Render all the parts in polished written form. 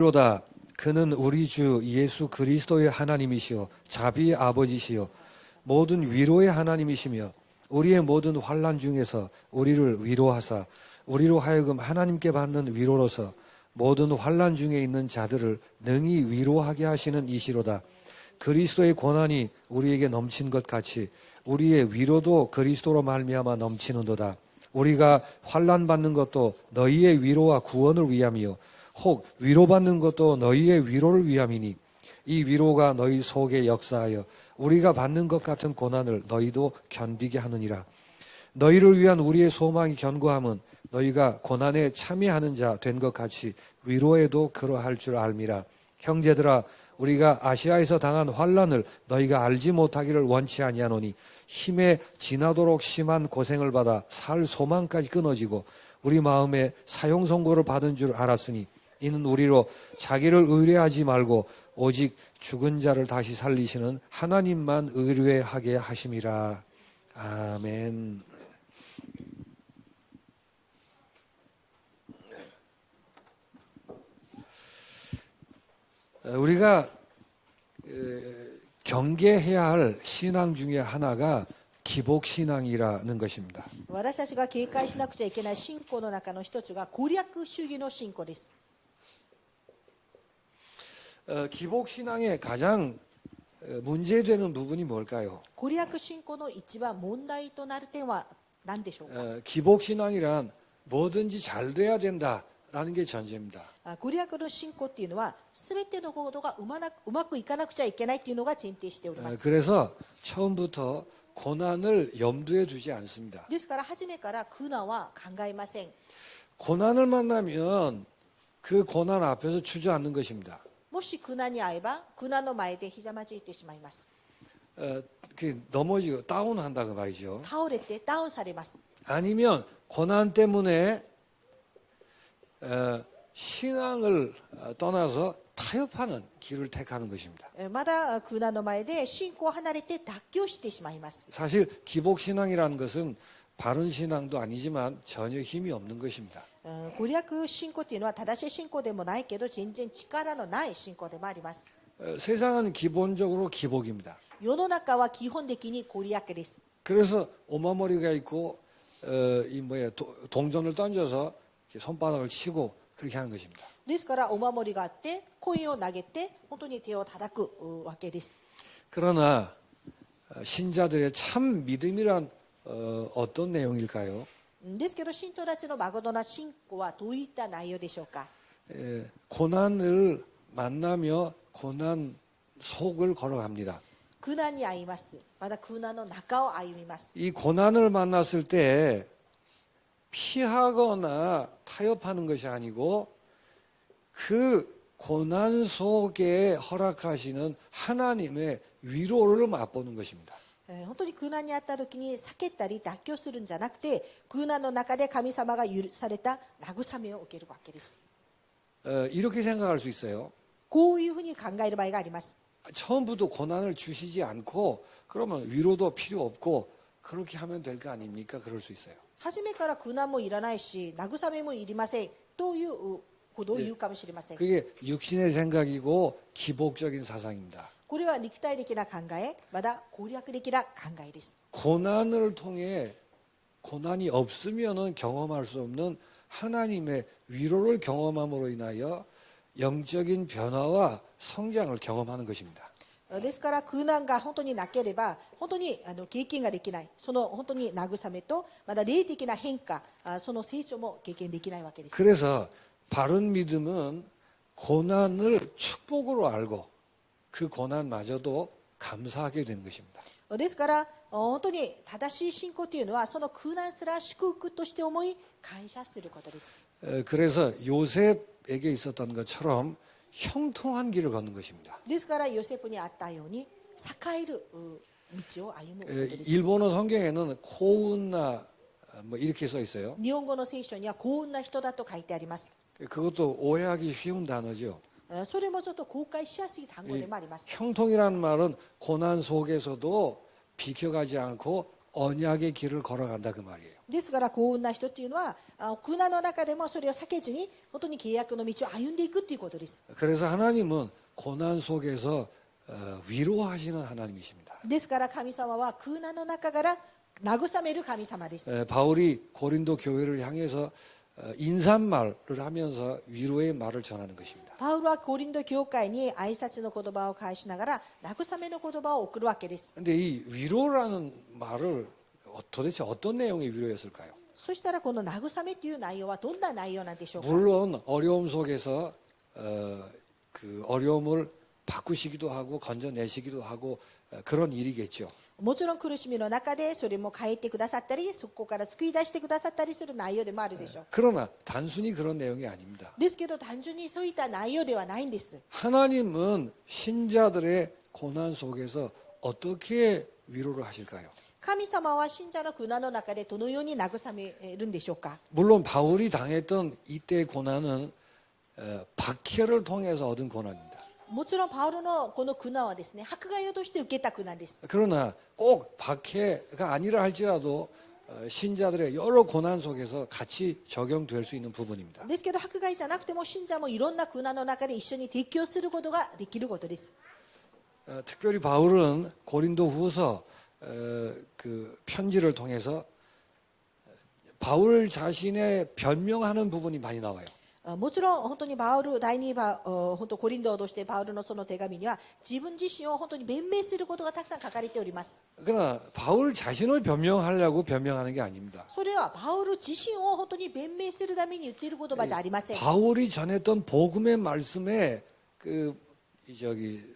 로다 그는 우리 주 예수 그리스도의 하나님이시요 자비의 아버지시요 모든 위로의 하나님이시며 우리의 모든 환난 중에서 우리를 위로하사 우리로 하여금 하나님께 받는 위로로서 모든 환난 중에 있는 자들을 능히 위로하게 하시는 이시로다. 그리스도의 고난이 우리에게 넘친 것 같이 우리의 위로도 그리스도로 말미암아 넘치는도다. 우리가 환난 받는 것도 너희의 위로와 구원을 위함이요 혹 위로받는 것도 너희의 위로를 위함이니 이 위로가 너희 속에 역사하여 우리가 받는 것 같은 고난을 너희도 견디게 하느니라. 너희를 위한 우리의 소망이 견고함은 너희가 고난에 참여하는 자 된 것 같이 위로에도 그러할 줄 알미라. 형제들아 우리가 아시아에서 당한 환난을 너희가 알지 못하기를 원치 아니하노니 힘에 지나도록 심한 고생을 받아 살 소망까지 끊어지고 우리 마음에 사형 선고를 받은 줄 알았으니 이는 우리로 자기를 의뢰하지 말고 오직 죽은 자를 다시 살리시는 하나님만 의뢰하게 하심이라. 아멘. 우리가 경계해야 할 신앙 중에 하나가 기복신앙이라는 것입니다. 私たちが警戒しなくちゃいけない信仰の中の一つが攻略主義の信仰です。 기복신앙의 가장 문제되는 부분이 뭘까요? 攻略信仰の一番問題となる点は何でしょうか。 기복신앙이란 뭐든지 잘 돼야 된다라는 게 전제입니다. 攻略の信仰っていうのは全てのことがうまくいかなくちゃいけないっていうのが前提しております。 그래서 처음부터 고난을 염두에 두지 않습니다. ですから初めから苦難は考えません。 고난을 만나면 그 고난 앞에서 주저앉는 것입니다. もし苦難に遭えば苦難の前でひざまずいてしまいます。 넘어지고 다운한다고 말이죠. 倒れてダウンされます。 아니면 고난 때문에 신앙을 떠나서 타협하는 길을 택하는 것입니다. まだ苦難の前で信仰を離れて脱臼してしまいます。 사실 기복신앙이라는 것은 바른 신앙도 아니지만 전혀 힘이 없는 것입니다. 攻略信仰っていうのは正しい信仰でもないけど全然力のない信仰でもあります。 세상은 기본적으로 기복입니다. 世の中は基本的に攻略です。 그래서 오마머리가 있고 동전을 던져서 손바닥을 치고 그렇게 하는 것입니다. ですからお守りがあってコインを投げて本当に手を叩くわけです。 그러나 신자들의 참 믿음이란 어떤 내용일까요? ですけど信徒たちの誠な信仰はどういった内容でしょうか。 고난을 만나며 고난 속을 걸어갑니다. 苦難に遭います。また苦難の中を歩みます。 이 고난을 만났을 때 피하거나 타협하는 것이 아니고 그 고난 속에 허락하시는 하나님의 위로를 맛보는 것입니다. 本当に苦難にあった時に避けたり脱臼するんじゃなくて苦難の中で神様が許された慰めを受けるわけです。 이렇게 생각할 수 있어요. こういうふうに考える場合があります。 처음부터 고난을 주시지 않고 그러면 위로도 필요 없고 그렇게 하면 될 거 아닙니까? 그럴 수 있어요. 初めから苦難もいらないし慰めもいりませんということを言うかもしれません。 그게 육신의 생각이고 기복적인 사상입니다. これは肉体的な考え、まだ攻略的な考えです。 고난을 통해 고난이 없으면은 경험할 수 없는 하나님의 위로를 경험함으로 인하여 영적인 변화와 성장을 경험하는 것입니다. ですから苦難が本当になければ本当に経験ができない、その本当に慰めとまた霊的な変化、その成長も経験できないわけです。 그래서 바른 믿음은 고난을 축복으로 알고 그 고난마저도 감사하게 되는 것입니다. ですから本当に正しい信仰というのはその苦難すら祝福として思い感謝することです。 그래서 요셉에게 있었던 것처럼 형통한 길을 걷는 것입니다. ですからヨセフにあったように栄える道を歩むことです。 일본어 성경에는 코운나 뭐 이렇게 써 있어요. 日本語の聖書には幸運な人だと書いてあります。 그것도 오해하기 쉬운 단어죠. それもちょっと公開しやすい単語でもあります。 형통이라는 말은 고난 속에서도 비켜가지 않고 언약의 길을 걸어간다 그 말이에요. ですから幸運な人っていうのは苦難の中でもそれを避けずに本当に契約の道を歩んでいくっていうことです。 그래서 하나님은 고난 속에서 위로하시는 하나님이십니다. ですから神様は苦難の中から慰める神様です。 바울이 고린도 교회를 향해서 인사말을 하면서 위로의 말을 전하는 것입니다. パウロはコリント教会に挨拶の言葉を返しながら慰めの言葉を送るわけです。 근데 이 위로라는 말을 도대체 어떤 내용의 위로였을까요? そしたらこの慰めという内容はどんな内容なんでしょうか。 물론 어려움 속에서 그 어려움을 바꾸시기도 하고 건져내시기도 하고 그런 일이겠죠. もちろん苦しみの中でそれも変えてくださったりそこから救い出してくださったりする内容でもあるでしょう。 그러나 단순히 그런 내용이 아닙니다. ですけど単純にそういった内容ではないんです。 하나님은 신자들의 고난 속에서 어떻게 위로를 하실까요? 神様は信者の苦難の中でどのように慰めるんでしょうか。 물론 바울이 당했던 이때의 고난은 박해를 통해서 얻은 고난입니다. もちろんパウロのこの苦難はですね迫害をとして受けた苦難です。 그러나 꼭 박해가 아니라 할지라도 신자들의 여러 고난 속에서 같이 적용될 수 있는 부분입니다. ですけど迫害じゃなくても信者もいろんな苦難の中で一緒に適応することができることです。 특별히 바울은 고린도 후서 그 편지를 통해서 바울 자신의 변명하는 부분이 많이 나와요. もちろん本当にパウル第2番本当コリントとしてパウルのその手紙には自分自身を本当に弁明することがたくさん書かれております。 그러나 바울 자신을 변명하려고 변명하는 게 아닙니다. それはパウル自身を本当に弁明するために言っている言葉じゃありません。 바울이 전했던 복음의 말씀에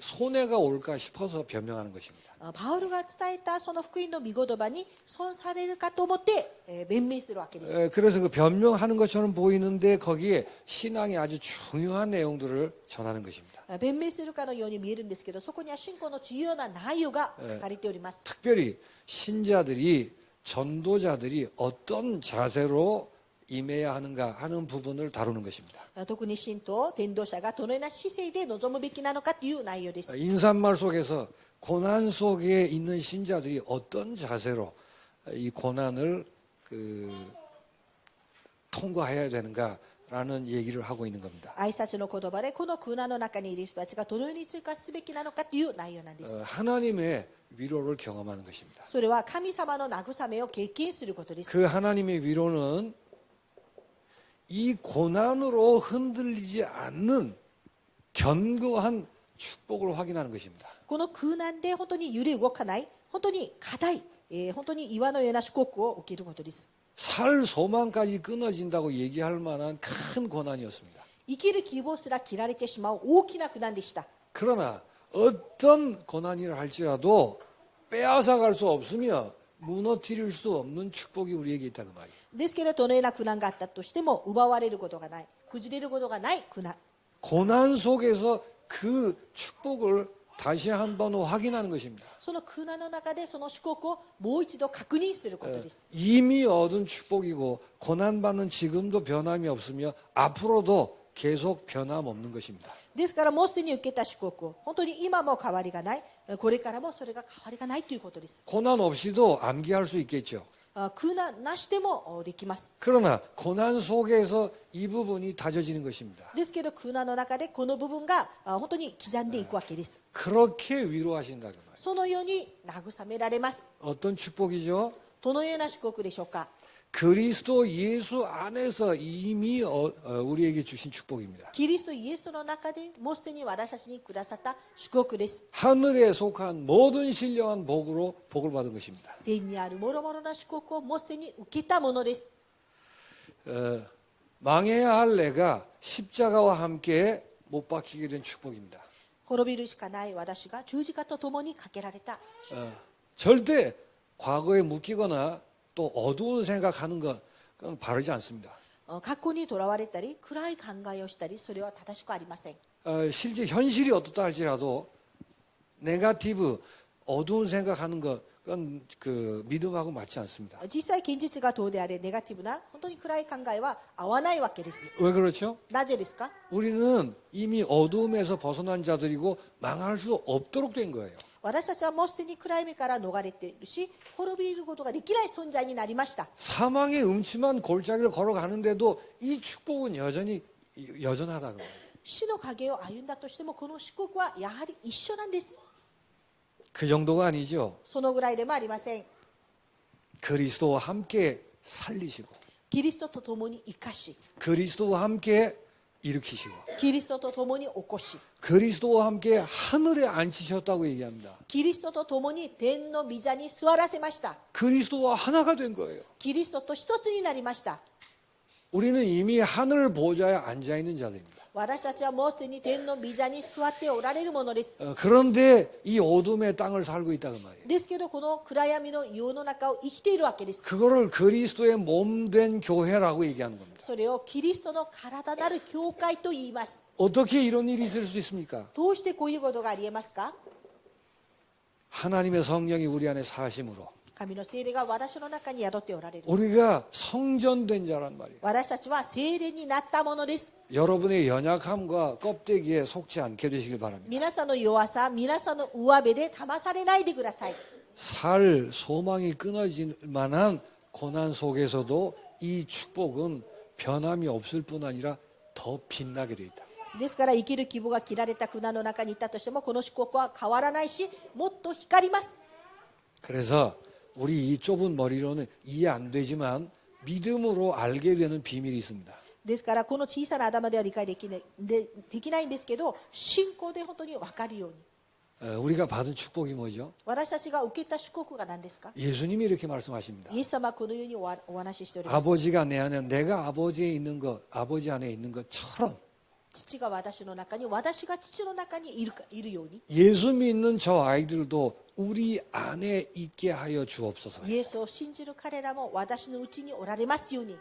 손해가 올까 싶어서 변명하는 것입니다. パウルが伝えたその福音の御言葉に損されるかと思って弁明するわけです。 그래서 그 변명하는 것처럼 보이는데 거기에 신앙의 아주 중요한 내용들을 전하는 것입니다. 弁明するかのように見えるんですけどそこには信仰の重要な内容が書かれております。 특별히 신자들이 전도자들이 어떤 자세로 임해야 하는가 하는 부분을 다루는 것입니다. 特に信徒伝道者がどのような姿勢で臨むべきなのかという内容です。 인사말 속에서 고난 속에 있는 신자들이 어떤 자세로 이 고난을 통과해야 되는가라는 얘기를 하고 있는 겁니다. 挨拶の言葉でこの苦難の中にいる人たちがどのように通過すべきなのかという内容なんです。 하나님의 위로를 경험하는 것입니다. それは神様の慰めを経験することです。 그 하나님의 위로는 이 고난으로 흔들리지 않는 견고한 축복을 확인하는 것입니다. この苦難で本当に揺れ動かない本当に硬い、本当に岩のような祝福を受けることです。 살 소망까지 끊어진다고 얘기할 만한 큰 고난이었습니다. 生きる希望すら切られてしまう大きな苦難でした。 그러나 어떤 고난이라 할지라도 빼앗아갈 수 없으며 무너뜨릴 수 없는 축복이 우리에게 있다 그 말이에요. ですけどどのような苦難があったとしても奪われることがない崩れることがない苦難。 고난 속에서 그 축복을 다시 한번 확인하는 것입니다. その苦難の中でその祝福をもう一度確認することです。 이미 얻은 축복이고 고난받는 지금도 변함이 없으며 앞으로도 계속 변함없는 것입니다. ですからもうすでに受けた祝福を本当に今も変わりがないこれからもそれが変わりがないということです。 고난 없이도 암기할 수 있겠죠. 苦難なしでもできます。 그러나 고난 속에서 이 부분이 다져지는 것입니다. ですけど苦難の中でこの部分が本当に刻んでいくわけです。 그렇게 위로하신다 그 말이에요. そのように慰められます。 어떤 축복이죠? どのような祝福でしょうか。 그리스도 예수 안에서 이미 우리에게 주신 축복입니다. キリストイエスの中でもうすでに私たちにくださった祝福です。 하늘에 속한 모든 신령한 복으로 복을 받은 것입니다. 天にある諸々な祝福をもうすでに受けたものです。 망해야 할 내가 십자가와 함께 못 박히게 된 축복입니다. 滅びるしかない私が十字架と共にかけられた。 절대 과거에 묶이거나 또 어두운 생각하는 건 그건 바르지 않습니다. 過去にとらわれたり暗い考えをしたりそれは正しくありません。 실제 현실이 어떻다 할지라도 네거티브 어두운 생각하는 것 그건 그 믿음하고 맞지 않습니다. 実際現実がどうであれネガティブな本当に暗い考えは合わないわけです。 왜 그렇죠? なぜですか。 우리는 이미 어두움에서 벗어난 자들이고 망할 수 없도록 된 거예요. 私たちはもうすでに暗闇から逃れているし、滅びることができない存在になりました。 사망의 음침한 골짜기를 걸어가는데도 이 축복은 여전히 여전하다고. 死の影を歩んだとしても、この祝福はやはり一緒なんです。 그 정도가 아니죠. そのぐらいでもありません。 그리스도와 함께 살리시고 キリストと共に生かし、 그리스도와 함께 일으키시고 キリストと共に起こし、 그리스도와 함께 하늘에 앉히셨다고 얘기합니다. キリストと共に天の御座に座らせました。 그리스도와 하나가 된 거예요. キリストと一つになりました。 우리는 이미 하늘 보좌에 앉아 있는 자들입니다. 私たちはもうすでに天の御座に座っておられるものです。 그런데 이 어둠의 땅을 살고 있다고 말이에요. ですけど、この暗闇の世の中を生きているわけです。 그거를 그리스도의 몸된 교회라고 얘기하는 겁니다. それをキリストの体なる教会と言います。 어떻게 이런 일이 있을 수 있습니까? どうしてこういうことがありえますか？ 하나님의 성령이 우리 안에 사심으로 神の聖霊が私の中に宿っておられる。 우리가 성전된 자란 말이에요. 私たちは聖霊になったものです。 여러분의 연약함과 껍데기에 속지 않게 되시길 바랍니다. 皆さんの弱さ、皆さんの上辺で騙されないでください。 살 소망이 끊어질 만한 고난 속에서도 이 축복은 변함이 없을 뿐 아니라 더 빛나게 되어 있다. ですから、生きる希望が切られた苦難の中にいたとしても、この祝福は変わらないし、もっと光ります。 그래서 우리 이 좁은 머리로는 이해 안 되지만 믿음으로 알게 되는 비밀이 있습니다. ですから、この小さな頭では理解できないんですけど、信仰で本当に分かるように。 우리가 받은 축복이 뭐죠? 私たちが受けた祝福が何ですか？ 예수님이 이렇게 말씀하십니다. イエス様はこのようにお話ししております。 아버지가 내 안에 내가 아버지에 있는 것, 아버지 안에 있는 것처럼 父が私の中に、私が父の中にいるように、 예수 믿는 저 아이들도 우리 안에 있게 하여 주옵소서. イエスを信じる彼らも私のうちにおられますように。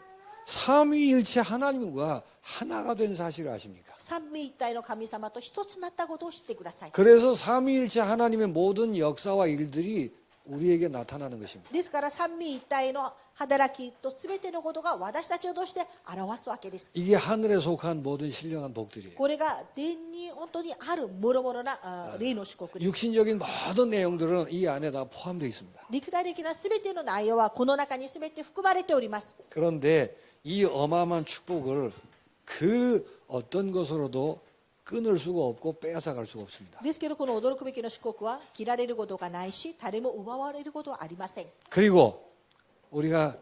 삼위일체 하나님과 하나가 된 사실을 아십니까? 三位一体の神様と一つになったことを知ってください。 그래서 삼위일체 하나님의 모든 역사와 일들이 우리에게 나타나는 것입니다. ですから、三位一体の働きと全てのことが私たちを通して表すわけです。 이게 하늘에 속한 모든 신령한 복들이에요. これが天に本当にある諸々な霊の祝福です。 육신적인 모든 내용들은 이 안에 다 포함되어 있습니다. 肉体的な全ての内容はこの中に全て含まれております。 그런데 이 어마어마한 축복을 그 어떤 것으로도 끊을 수가 없고 빼앗아갈 수가 없습니다. ですけど、この驚くべきの祝福は切られることがないし、誰も奪われることはありません。 그리고 우리가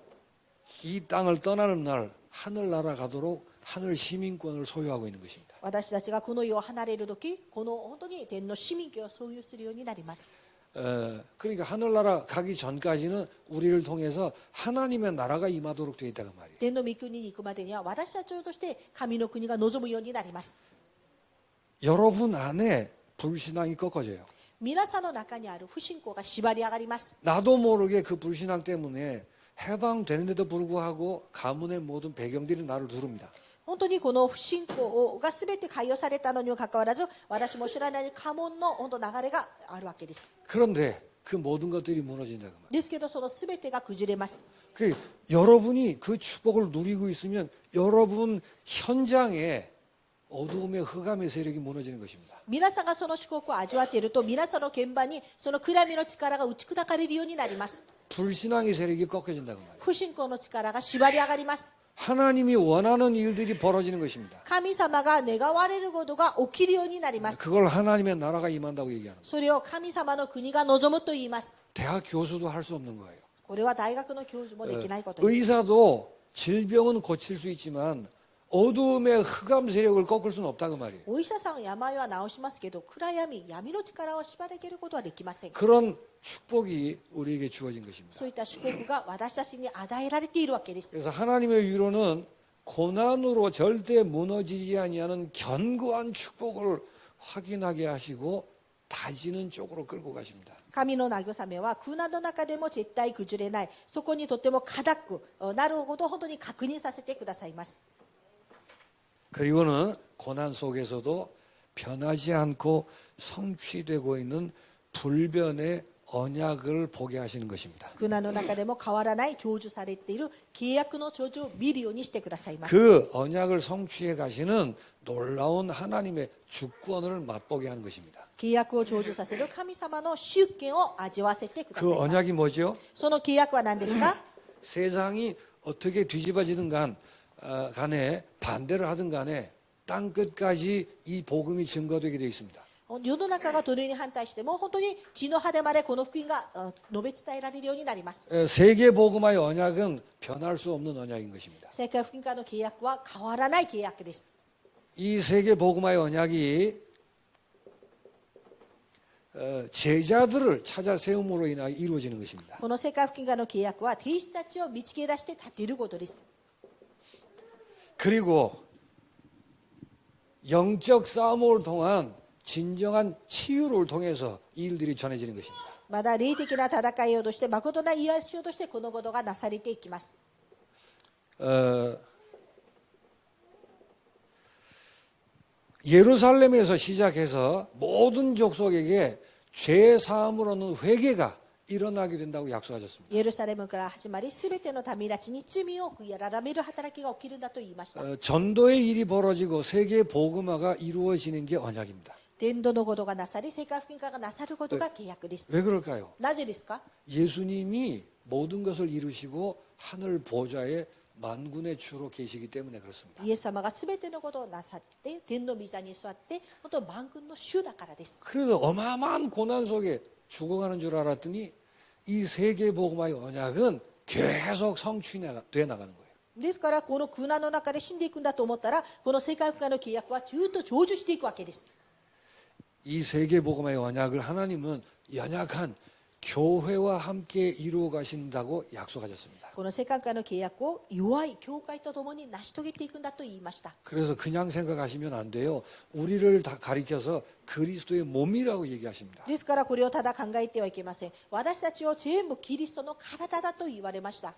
이 땅을 떠나는 날 하늘나라 가도록 하늘 시민권을 소유하고 있는 것입니다. 私たちがこの世を離れるとき、この本当に天の市民権を所有するようになります。 그러니까 하늘나라 가기 전까지는 우리를 통해서 하나님의 나라가 임하도록 되어 있다고 말이에요. 天の御国に行くまでには、私たちとして神の国が望むようになります。 여러분 안에 불신앙이 꺾어져요. 皆さんの中にある不信仰が縛り上がります。 나도 모르게 그 불신앙 때문에 해방되는데도 불구하고 가문의 모든 배경들이 나를 누릅니다. 本当にこの不信仰が全て解放されたのにもかかわらず、私も知らない家紋の本当流れがあるわけです。 그런데 그 모든 것들이 무너진다고 말이에요. ですけど、その全てが崩れます。 여러분이 그 축복을 누리고 있으면 여러분 현장에 어두움의 흑암의 세력이 무너지는 것입니다. 皆さんがその祝福を味わっていると、皆さんの現場にその暗闇の力が打ち砕かれるようになります。 불신앙의 세력이 꺾여진다고 말이에요. 不信仰の力が縛り上がります。 하나님이 원하는 일들이 벌어지는 것입니다. 神様が願われることが起きるようになります。 그걸 하나님의 나라가 임한다고 얘기하는 거예요. それを神様の国が望むと言います。 대학 교수도 할 수 없는 거예요. これは大学の教授もできないことです。 의사도 질병은 고칠 수 있지만 어두움의 흑암 세력을 꺾을 수는 없다고 말이에요. お医者さんは病は治しますけど、暗闇、闇の力を縛り上げることはできません。 그런 축복이 우리에게 주어진 것입니다. そういった祝福が私たちに与えられているわけです。 그래서 하나님의 위로는 고난으로 절대 무너지지 아니하는 견고한 축복을 확인하게 하시고 다지는 쪽으로 끌고 가십니다. 神の慰めは苦難の中でも絶対崩れない、そこにとても固くなるほど本当に確認させてくださいます。 그리고는 고난 속에서도 변하지 않고 성취되고 있는 불변의 언약을 보게 하시는 것입니다. 苦難の中でも変わらない成就されている契約の成就を見るようにしてくださいます。 그 언약을 성취해 가시는 놀라운 하나님의 주권을 맛보게 하는 것입니다. 契約を成就させる神様の主権を味わわせてください 그 ます。 언약이 뭐죠? その契約は何ですか？ 세상이 어떻게 뒤집어지든 간에 반대를 하든 간에 땅 끝까지 이 복음이 증거되게 되어 있습니다. 世の中がどのように反対しても本当に地の果てまでこの福音が述べ伝えられるようになります。 세계 복음화의 언약은 변할 수 없는 언약인 것입니다. 世界福音化の契約は変わらない契約です。 이 세계 복음화의 언약이 제자들을 찾아 세움으로 인하여 이루어지는 것입니다. この世界福音化の契約は弟子たちを見つけ出して立てることです。 그리고 영적 싸움을 통한 진정한 치유를 통해서 이 일들이 전해지는 것입니다. まだ霊的な戦いをとして誠な癒しをとしてこのことがなされていきます。 예루살렘에서 시작해서 모든 족속에게 죄 사함을 얻는 회개가 일어나게 된다고 약속하셨습니다. エルサレムから始まりすべての民たちに罪を悔い改める働きが起きるんだと言いました。 전도의 일이 벌어지고 세계 복음화가 이루어지는 게 언약입니다. 伝道のことがなさり世界福音化がなさることが契約です。 왜 그럴까요? なぜですか？ 예수님이 모든 것을 이루시고 하늘 보좌에 만군의 주로 계시기 때문에 그렇습니다. イエス様がすべてのことをなさって天の御座に座って本当万軍の主だからです。 그래서 어마어마한 고난 속에 죽어가는 줄 알았더니 이 세계 복음화의 언약은 계속 성취돼 나가는 거예요. ですからこの苦難の中で死んでいくんだと思ったらこの世界福音化の契約はずっと成就していくわけです。 이 세계 복음화의 언약을 하나님은 연약한 교회와 함께 이루어 가신다고 약속하셨습니다. この世界福音化の契約を弱い教会とともに成し遂げていくんだと言いました。 그래서 그냥 생각하시면 안 돼요. 우리를 다 가리켜서 그리스도의 몸이라고 얘기하십니다. ですからこれをただ考えてはいけません。私たちを全部キリストの体だと言われました。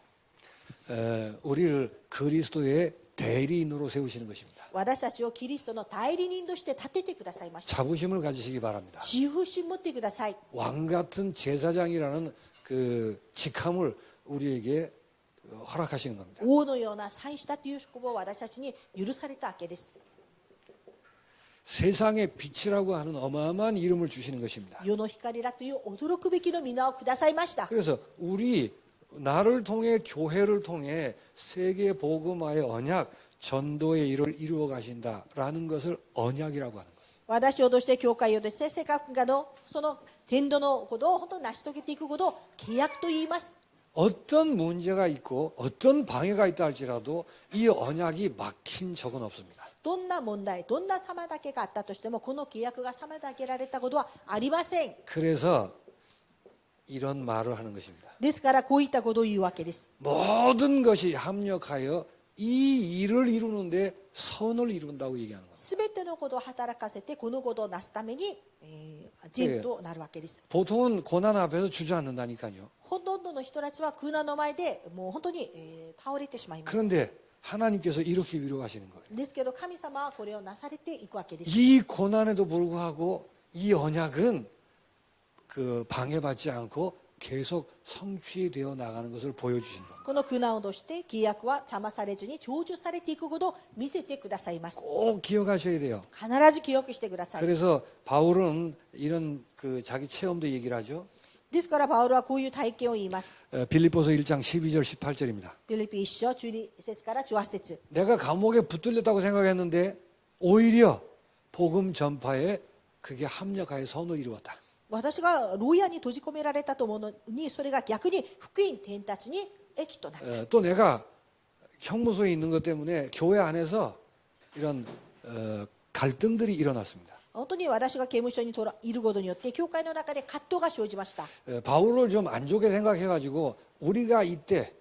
우리를 그리스도의 대리인으로 세우시는 것입니다. 私たちをキリストの代理人として立ててくださいました。 자부심을 가지시기 바랍니다. 自負心持ってください。 왕 같은 제사장이라는 그 직함을 우리에게 허락하시는 겁니다. 王のような祭司だという職務を私たちに許されたわけです。 세상의 빛이라고 하는 어마어마한 이름을 주시는 것입니다. 世の光だという驚くべきの皆をくださいました。 그래서 나를 통해 교회를 통해 세계 복음화의 언약 전도의 일을 이루어 가신다라는 것을 언약이라고 하는 거예요. 私をとして教会をとして世界福音化のその天道のことを本当に成し遂げていくことを契約と言います。 어떤 문제가 있고 어떤 방해가 있다 할지라도 이 언약이 막힌 적은 없습니다. どんな問題、どんな妨げがあったとしてもこの契約が妨げられたことはありません。 그래서 이런 말을 하는 것입니다. ですからこういったことを言うわけです。 모든 것이 합력하여 이 일을 이루는데 선을 이룬다고 얘기하는 겁니다. すべてのことを働かせてこのことをなすために、善となるわけです。 보통은 고난 앞에서 주저앉는다니까요. ほとんどの人たちは苦難の前でもう本当に、倒れてしまいます。 그런데 하나님께서 이렇게 위로하시는 거예요. ですけど神様はこれをなされていくわけです。 이 고난에도 불구하고 이 언약은 그 방해받지 않고 계속 성취되어 나가는 것을 보여주시는 겁니다. この苦難を通して契約は邪魔されずに成就されていくことを見せてくださいます。 꼭 기억하셔야 돼요. 必ず記憶してください。 그래서 바울은 이런 그 자기 체험도 얘기를 하죠. ですからパウロはこういう体験を言います。 빌립보서 1장 12절 18절입니다. ピリピ1章12節から18節。 내가 감옥에 붙들렸다고 생각했는데 오히려 복음 전파에 그게 합력하여 선을 이루었다. 私が牢屋に閉じ込められたと思うのにそれが逆に福音伝達に益となる。 또 내가 형무소에 있는 것 때문에 교회 안에서 이런 갈등들이 일어났습니다. 本当に私が刑務所にいることによって教会の中で葛藤が生じました。 바울을 좀 안 좋게 생각해가지고 우리가 이때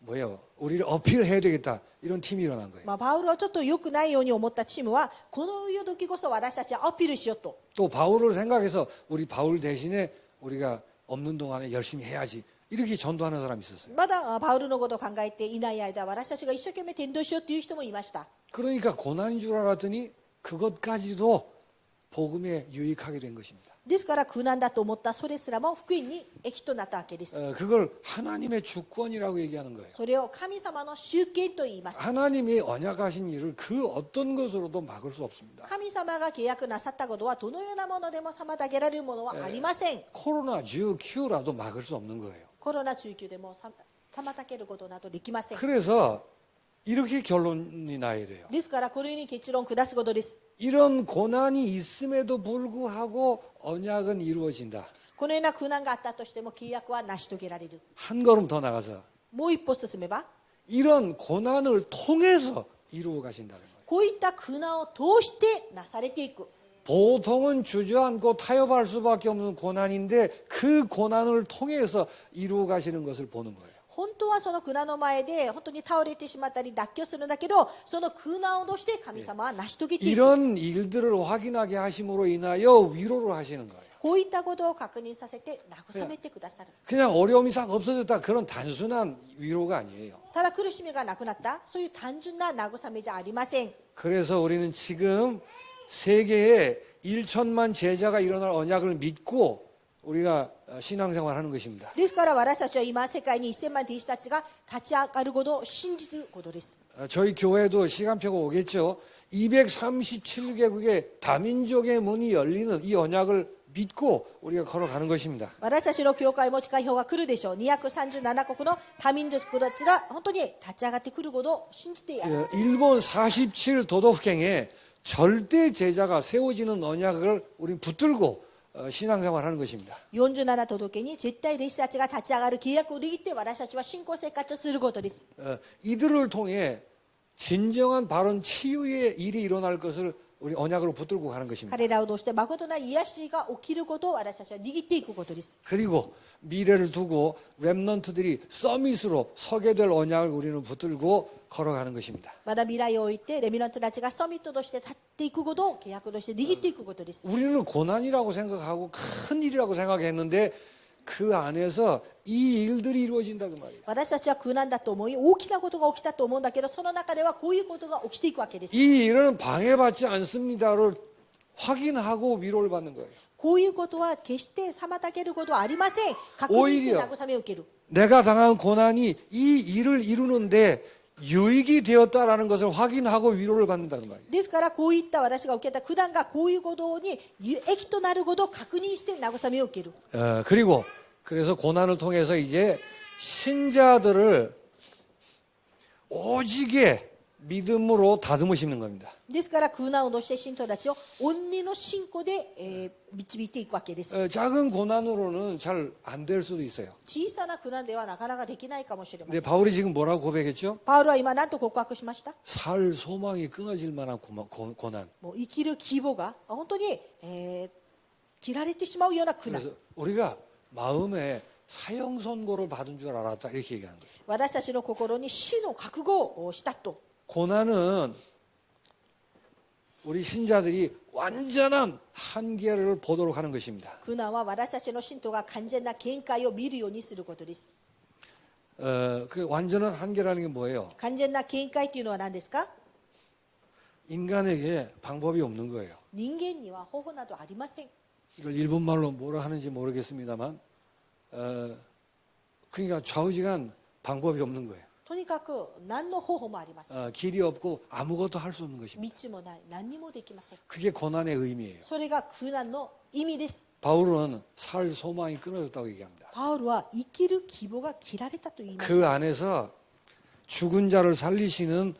우리를 어필해야 되겠다 이런 팀이 일어난 거예요. パウロはちょっと良くないように思ったチームはこの時こそ私たちはアピールしようと。 또 바울을 생각해서 우리 바울 대신에 우리가 없는 동안에 열심히 해야지 이렇게 전도하는 사람이 있었어요. まだパウルのことを考えていない間私たちが一生懸命伝道しようという人もいました。 그러니까 고난인 줄 알았더니 그것까지도 복음에 유익하게 된 것입니다. ですから苦難だと思ったそれすらも福音に益となったわけです。 그걸 하나님의 주권이라고 얘기하는 거예요. それを神様の主権と言います。 하나님이 언약하신 일을 그 어떤 것으로도 막을 수 없습니다. 神様が契約なさったことはどのようなものでも妨げられるものはありません。 코로나19라도 막을 수 없는 거예요. コロナ19でも妨げることなどできません。 그래서 이렇게 결론이 나야 돼요. ですからこのように結論を下すことです。 이런 고난이 있음에도 불구하고 언약은 이루어진다. このような苦難があったとしても契約は成し遂げられる。 한 걸음 더 나가서 もう一歩進めば 이런 고난을 통해서 이루어 가신다는 거예요. こういった苦難を通してなされていく。 보통은 주저앉고 타협할 수밖에 없는 고난인데 그 고난을 통해서 이루어 가시는 것을 보는 거예요. 本当はその苦難の前で本当に倒れてしまったり脱臼するんだけど、その苦難を通して神様は成し遂げていく。 이런 일들을 확인하게 하심으로 인하여 위로를 하시는 거예요. こういったことを確認させて慰めてくださる。 그냥 어려움이 싹 없어졌다 그런 단순한 위로가 아니에요. ただ苦しみがなくなった、そういう単純な慰めじゃありません。 그래서 우리는 지금 세계에 1천만 제자가 일어날 언약을 믿고 우리가 신앙생활을 하는 것입니다. ですから私たちは今世界に1000万弟子たちが立ち上がることを信じることです。 저희 교회도 시간표가 오겠죠. 237개국의 다민족의 문이 열리는 이 언약을 믿고 우리가 걸어가는 것입니다. 私たちの教会も近い日が来るでしょう。237国の多民族たちが本当に立ち上がってくることを信じてやる。 일본 47도덕행에 절대 제자가 세워지는 언약을 우리 붙들고 신앙생활하는 것입니다. 47都道県に絶対弟子たちが立ち上がる契約を握って私たちは信仰生活をすることです。 이들을 통해 진정한 바른 치유의 일이 일어날 것을 우리 언약으로 붙들고 가는 것입니다. 彼らを通して誠な癒しが起きることを私たちは握っていくことです。 그리고 미래를 두고 렘넌트들이 서밋으로 서게 될 언약을 우리는 붙들고 걸어가는 것입니다. まだ未来を置いてレミナントたちがサミットとして立っていくことを契約として握っていくことです。 우리는 고난이라고 생각하고 큰 일이라고 생각했는데 그 안에서 이 일들이 이루어진다 그 말이에요. 私たちは苦難だと思い大きなことが起きたと思うんだけど、その中ではこういうことが起きていくわけです。 이 일은 방해받지 않습니다를 확인하고 위로를 받는 거예요. こういうことは決して妨げることはありません。確認して慰めを受ける。 내가 당한 고난이 이 일을 이루는데 유익이 되었다라는 것을 확인하고 위로를 받는다는 말이에요. ですからこういった私が受けた苦難がこういうことに益となることを確認して慰めを受ける。 그리고 그래서 고난을 통해서 이제 신자들을 오직의 믿음으로 다듬어 심는 겁니다. ですから苦難を通して信徒たちを恩の信仰で、導いていくわけです。 작은 고난으로는 잘 안 될 수도 있어요. 小さな苦難ではなかなかできないかもしれませ 근데 ん。 바울이 지금 뭐라고 고백했죠? パウロは今何と告白しました？ 살 소망이 끊어질 만한 고난. もう生きる希望が本当に、切られてしまうような苦難。 그래서 우리가 마음에 사형 선고를 받은 줄 알았다 이렇게 얘기하는 거예요. 私たちの心に死の覚悟をしたと。 고난은 우리 신자들이 완전한 한계를 보도록 하는 것입니다. 苦難は私たちの信徒が完全な限界を見るようにすることです。 그 완전한 한계라는 게 뭐예요? 完全な限界というのは何ですか？ 인간에게 방법이 없는 거예요. 人間には方法などありません。 이걸 일본말로 뭐라 하는지 모르겠습니다만, 그러니까 좌우지간 방법이 없는 거예요. とにかく何の方法もありません。 길이 없고 아무것도 할 수 없는 것입니다. 道もない、何にもできません。 그게 고난의 의미예요. それが苦難の意味です。 바울은 살 소망이 끊어졌다고 얘기합니다. パウロは生きる希望が切られたと言いまし 그 た。 안에서 죽은 자를 살리시는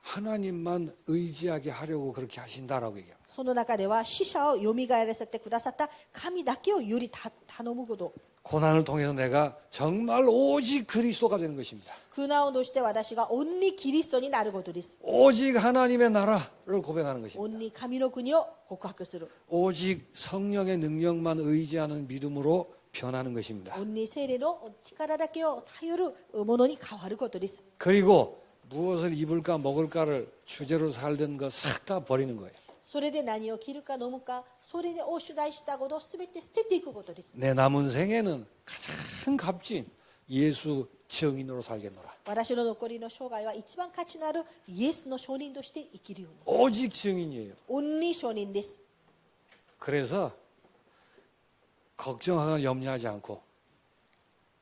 하나님만 의지하게 하려고 그렇게 하신다라고 얘기합니다. その中では死者をよみがえらせてくださった神だけをより頼むこと。 고난을 통해서 내가 정말 오직 그리스도가 되는 것입니다. 苦難を通して私がオンリキリストになることです。 오직 하나님의 나라를 고백하는 것입니다. オンリ神の国を告白する。 오직 성령의 능력만 의지하는 믿음으로 변하는 것입니다. オンリ聖霊の力だけを頼るものに変わることです。 그리고 무엇을 입을까 먹을까를 주제로 살던 거 싹 다 버리는 거예요. それで何を着るか飲むか、それでを主題したことを全て捨てていくことです。 내 남은 생에는 가장 값진 예수 증인으로 살겠노라. 私の残りの生涯は一番価値のあるイエスの証人として生きるように。 오직 증인이에요. オンリ証人です。 그래서 걱정하거나 염려하지 않고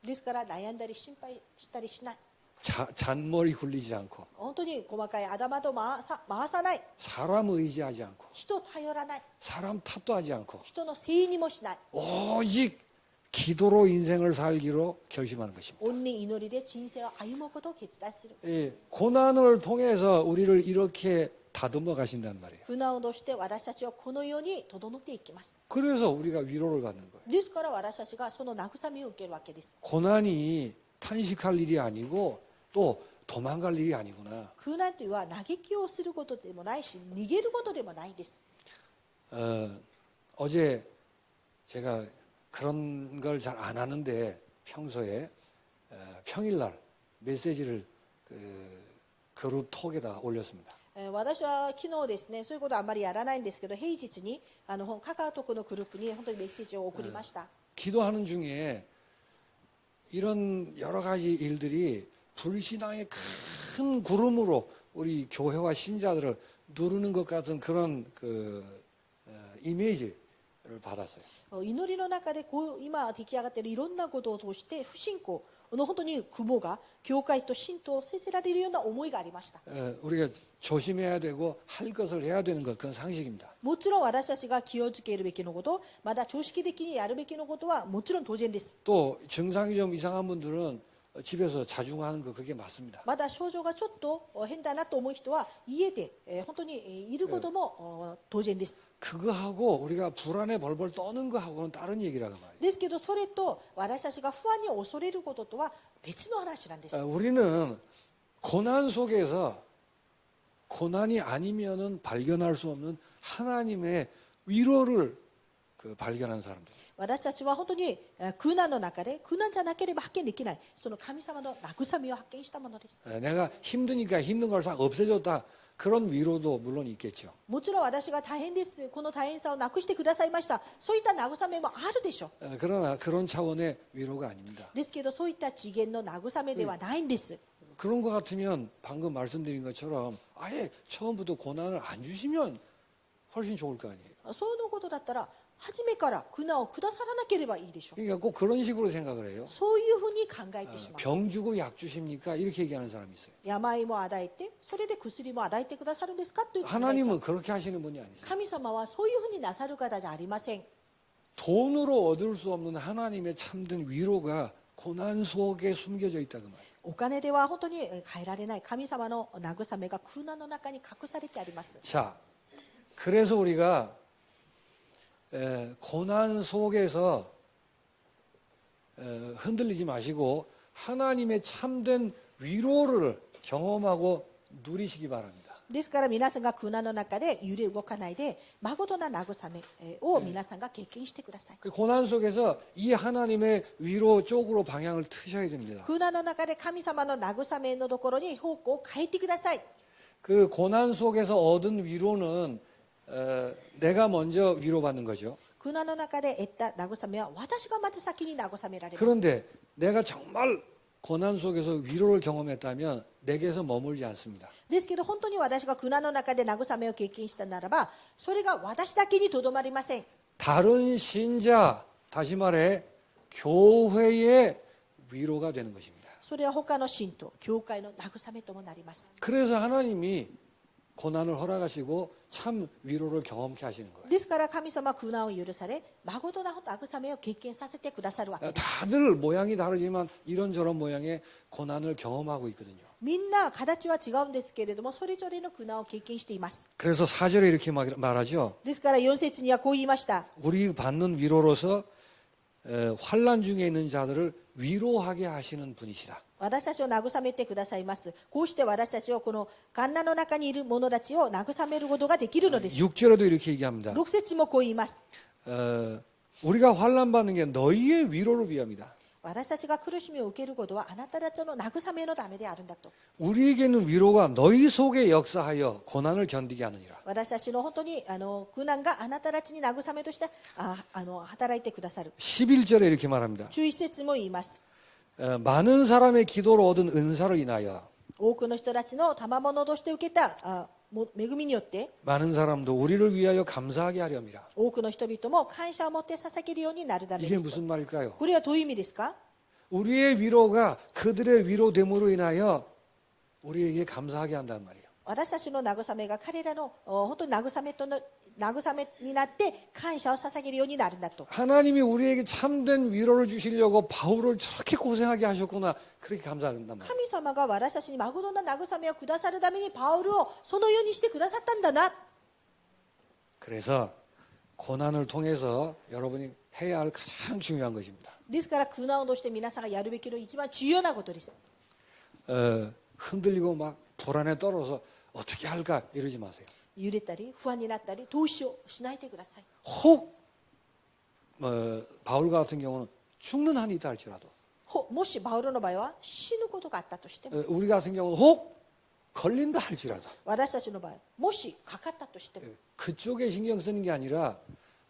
ですから悩んだり心配したりしない。 잔머리 굴리지 않고 本当に細かい頭と回さない。 사람 의지하지 않고 人を頼らない。 사람 탓도 하지 않고 人のせいにもしない。 오직 기도로 인생을 살기로 결심하는 것입니다. 恩に祈りで人生を歩むことを決断する。 이 고난을 통해서 우리를 이렇게 다듬어 가신단 말이에요. 苦難を通して私たちはこのように整っていきます。 그래서 우리가 위로를 받는 거예요. ですから私たちがその慰めを受けるわけです。 고난이 탄식할 일이 아니고 또 도망갈 일이 아니구나. 苦難というのは嘆きをすることでもないし逃げることでもないです。 어제 제가 그런 걸 잘 안 하는데 평소에 평일날 메시지를 그룹톡에다 올렸습니다. 私は昨日ですね、そういうことはあんまりやらないんですけど、平日にカカオトクのグループに本当にメッセージを送りました。 기도하는 중에 이런 여러 가지 일들이 불신앙의 큰 구름으로 우리 교회와 신자들을 누르는 것 같은 그런 이미지를 받았어요. 祈りの中で今出来上がっているいろんなことを通して不信仰の本当に雲が教会と信徒をさせられるような思いがありました。 우리가 조심해야 되고 할 것을 해야 되는 것 그건 상식입니다. もちろん私たちが気をつけるべきのこと、まだ常識的にやるべきのことはもちろん当然です。 또 증상이 좀 이상한 분들은 집에서 자중하는 거 그게 맞습니다. まだ症状がちょっと変だなと思う人は家で本当にいることも当然です。 그거하고 우리가 불안에 벌벌 떠는 거하고는 다른 얘기라고 말이에요. ですけどそれと私たちが不安に恐れることとは別の話なんです。 우리는 고난 속에서 고난이 아니면은 발견할 수 없는 하나님의 위로를 발견한 사람들. 私たちは本当に苦難の中で苦難じゃなければ発見できないその神様の慰めを発見したものです。 내가 힘드니까 힘든 걸 싹 없애줬다. 그런 위로도 물론 있겠죠. もちろん私が大変です。この大変さをなくしてくださいました。そういった慰めもあるでしょう。 그러나 그런 차원의 위로가 아닙니다. ですけどそういった次元の慰めではないんです。 그런 것 같으면 방금 말씀드린 것처럼 아예 처음부터 고난을 안 주시면 훨씬 좋을 거 아니에요. そういうことだったら初めから苦難をくださらなければいいでしょう。 그러니까 꼭 그런 식으로 생각을 해요. そういうふうに考えてしまう。 병 주고 약 주십니까? 이렇게 얘기하는 사람이 있어요. 病も与えてそれで薬も与えてくださるんですかという考えちゃう 하나님은 그렇게 하시는 분이 아니세요. 神様はそういうふうになさる方じゃありません。 돈으로 얻을 수 없는 하나님의 참된 위로가 고난 속에 숨겨져 있다 그 말이에요. お金では本当に変えられない神様の慰めが苦難の中に隠されてあります。 자, 그래서 우리가 고난 속에서 흔들리지 마시고 하나님의 참된 위로를 경험하고 누리시기 바랍니다. ですから皆さんが苦難の中で揺れ動かないで誠な慰めを皆さんが経験してください。 그 고난 속에서 이 하나님의 위로 쪽으로 방향을 트셔야 됩니다. 苦難の中で神様の慰めのところに方向を変えてください。 그 고난 속에서 얻은 위로는 내가 먼저 위로받는 거죠. 苦難の中で得た慰めは私がまず先に慰められます。 그런데 내가 정말 고난 속에서 위로를 경험했다면 내게서 머물지 않습니다. ですけど本当に私が苦難の中で慰めを経験したならばそれが私だけにとどまりません。 다른 신자, 다시 말해 교회의 위로가 되는 것입니다. それは他の信徒教会の慰めともなります。 그래서 하나님이 고난을 허락하시고 참 위로를 경험케 하시는 거예요. ですから神様は苦難を許され誠な慰めを経験させてくださるわけです。 다들 모양이 다르지만 이런저런 모양의 고난을 경험하고 있거든요. みんな形は違うんですけれどもそれぞれの苦難を経験しています。 그래서 4절에 이렇게 말하죠. ですから4節にはこう言いました。 우리 받는 위로로서 환난 중에 있는 자들을 위로하게 하시는 분이시다. 私たちを慰めてくださいます。こうして私たちをこの患難の中にいる者たちを慰めることができるのです。 6절에도 이렇게 얘기합니다. 6節もこう言います。 우리가 환난 받는 게 너희의 위로를 위함이다. 私たちが苦しみを受けることはあなたたちの慰めのためであるんだと。 우리에게는 위로가 너희 속에 역사하여 고난을 견디게 하느니라. 私たちの本当に苦難があなたたちに慰めとして働いてくださる。 11절에 이렇게 말합니다. 11節も言います。 많은 사람의 기도로 얻은 은사로 인하여 多くの人たちの賜物として受けたも恵みによって 많은 사람도 우리를 위하여 감사하게 하렵니다. 多くの人々も感謝を持って捧げるようになるため 이게 です。 무슨 말일까요? これはどういう意味ですか？ 우리의 위로가 그들의 위로됨으로 인하여 우리에게 감사하게 한단 말이에요. 私たちの慰めが彼らの本当に慰めになって感謝を捧げるようになるんだと。 하나님이 우리에게 참된 위로를 주시려고 바울을 저렇게 고생하게 하셨구나. 그렇게 감사한단 말이에요. 神様が私たちに誠の慰めをくださるためにパウルをそのようにしてくださったんだな。 그래서 고난을 통해서 여러분이 해야 할 가장 중요한 것입니다. ですから苦難を通して皆さんがやるべきの一番重要なことです。 흔들리고 막 불안에 떨어서 어떻게 할까 이러지 마세요. 揺れたり不安になったりどうしようしないでください。 혹 바울 같은 경우는 죽는 한이 있다 할지라도 もしパウロの場合は死ぬことがあったとしても、 우리 같은 경우는 혹 걸린다 할지라도 私たちの場合もしかかったとしても、 그쪽에 신경 쓰는 게 아니라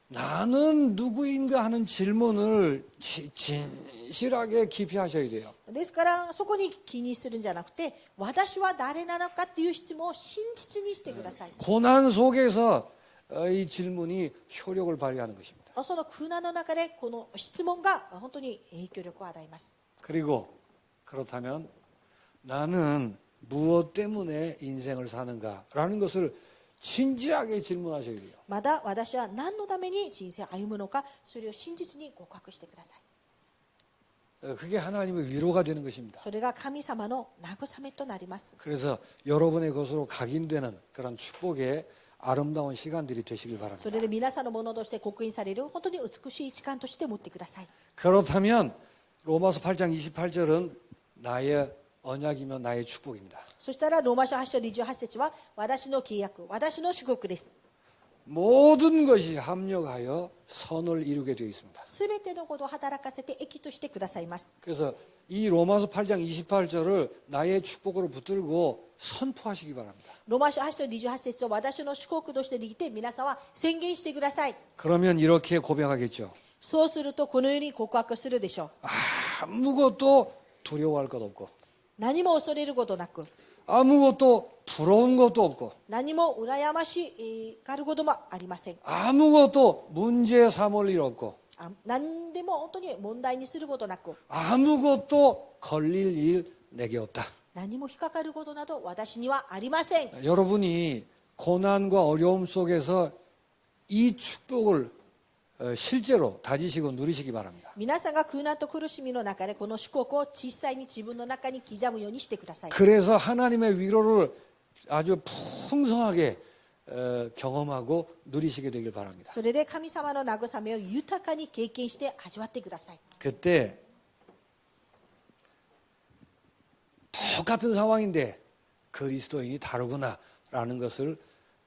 나는 누구인가 하는 질문을 진실하게 깊이 하셔야 돼요. ですからそこに気にするんじゃなくて、私は誰なのかっていう質問を真実にしてください。 고난 속에서 이 질문이 효력을 발휘하는 것입니다. その苦難の中でこの質問が本当に影響力を与えます。 그리고 그렇다면 나는 무엇 때문에 인생을 사는가라는 것을 진지하게 질문하셔야 돼요. まだ私は何のために人生を歩むのか、それを真実に告白してください。 그게 하나님의 위로가 되는 것입니다. それが神様の慰めとなります。 그래서 여러분의 것으로 각인되는 그런 축복의 아름다운 시간들이 되시길 そ 바랍니다. れで皆さんのものとして刻印される本当に美しい時間として持ってください。 그렇다면 로마서 8장 28절은 나의 언약이며 나의 축복입니다. そしたらローマ書8章28節は私の契約、私の祝福です。 모든 것이 합력하여 선을 이루게 되어 있습니다. すべてのことを働かせて益としてくださいます。 그래서 이 로마서 8장 28절을 나의 축복으로 붙들고 선포하시기 바랍니다. ローマ書8章28節を私の祝福として握って皆さんは宣言してください。 그러면 이렇게 고백하겠죠. そうするとこのように告白するでしょう。 아무것도 두려워할 것 없고 何も恐れることなく、 아무것도 부러운 것도 없고 何も羨ましがることもありません。 아무것도 문제 삼을 일 없고 何でも本当に問題にすることなく、 아무것도 걸릴 일 내게 없다. 何も引っかかることなど私にはありません。 여러분이 고난과 어려움 속에서 이 축복을 실제로 다지시고 누리시기 바랍니다. 皆さんが苦難と苦しみの中でこの祝福を実際に自分の中に刻むようにしてください。 그래서 하나님의 위로를 아주 풍성하게 경험하고 누리시게 되길 바랍니다. それで神様の慰めを豊かに経験して味わってください。 그때 똑같은 상황인데 그리스도인이 다르구나라는 것을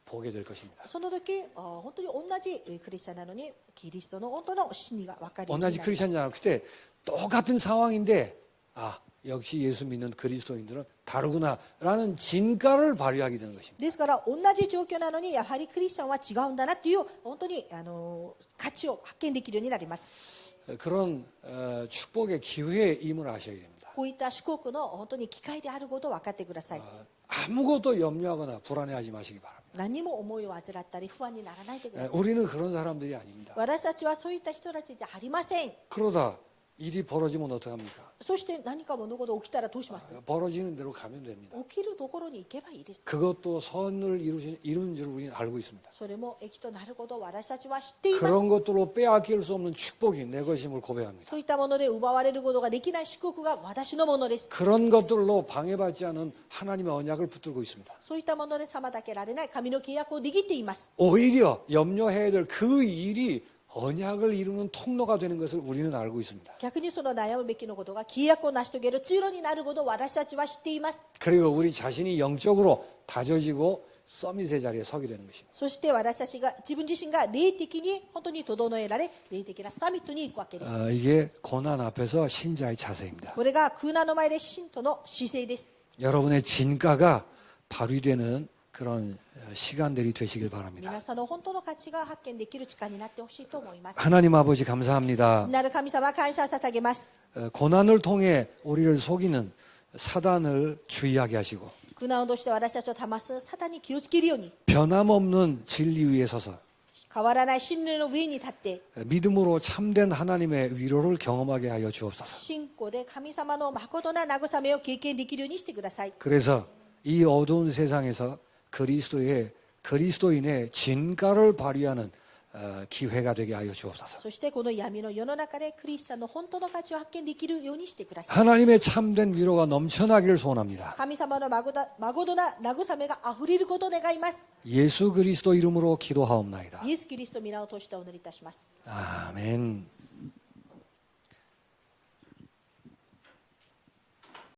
보게 될 것입니다. その時本当に同じクリスチャンなのにキリストの本当の真理が分かるようにな 원하지 ります。 크리스천이잖아. 그때 똑같은 상황인데 아 역시 예수 믿는 그리스도인들은 다르구나라는 진가를 발휘하게 되는 것입니다. ですから同じ状況なのにやはりクリスチャンは違うんだなという本当に価値を発見できるようになります。 그런 축복의 기회에 임을 하셔야 됩니다. こういった祝福の本当に機会であることを分かってください。 아무것도 염려하거나 불안해하지 마시기 바랍니다. 何も思いを患ったり不安にならないでください。 우리는 그런 사람들이 아닙니다. 私たちはそういった人たちじゃありません。 그러다 일이 벌어지면 어떡합니까? そして何か物事起きたらどうします？ 벌어지는 대로 가면 됩니다. 起きるところに行けばいいです。 그것도 선을 이루는 줄 우리는 알고 있습니다. それも益となることを私たちは知っています。 그런 것들로 빼앗길 수 없는 축복이 내 것임을 고백합니다. そういったもので奪われることができない祝福が私のものです。 그런 것들로 방해받지 않은 하나님의 언약을 붙들고 있습니다. そういったもので妨げられない神の契約を握っています。 오히려 염려해야 될 그 일이 언약을 이루는 통로가 되는 것을 우리는 알고 있습니다. 逆にその悩むべきのことが契約を成し遂げる通路になることを私たちは知っています。 그리고 우리 자신이 영적으로 다져지고 서밋의 자리에 서게 되는 것입니다. そして私たちが自分自身が霊的に本当に整えられ霊的なサミットに行くわけです。 이게 고난 앞에서 신자의 자세입니다. これが苦難の前で信徒の姿勢です。 여러분의 진가가 발휘되는 그런 시간들이 되시길 바랍니다. 皆さんの本当の価値が発見できる時間になってほしいと思います。 하나님 아버지 감사합니다. 父なる神様感謝を捧げます。 고난을 통해 우리를 속이는 사단을 주의하게 하시고 苦難を通して私たちを騙すサタンに気をつけるように、 변함없는 진리 위에 서서 変わらない真理の上に立って、 믿음으로 참된 하나님의 위로를 경험하게 하여 주옵소서. 信仰で神様の誠な慰めを経験できるようにしてください。 그래서 이 어두운 세상에서 그리스도인의 진가를 발휘하는 기회가 되게 하여 주옵소서. そしてこの闇の世の中でクリスチャンの本当の価値を発見できるようにしてください。 하나님의 참된 위로가 넘쳐나기를 소원합니다. 神様の誠な慰めがあふれることを願います。 예수 그리스도 이름으로 기도하옵나이다. イエス・キリストの皆を通してお祈りいたします。 아멘.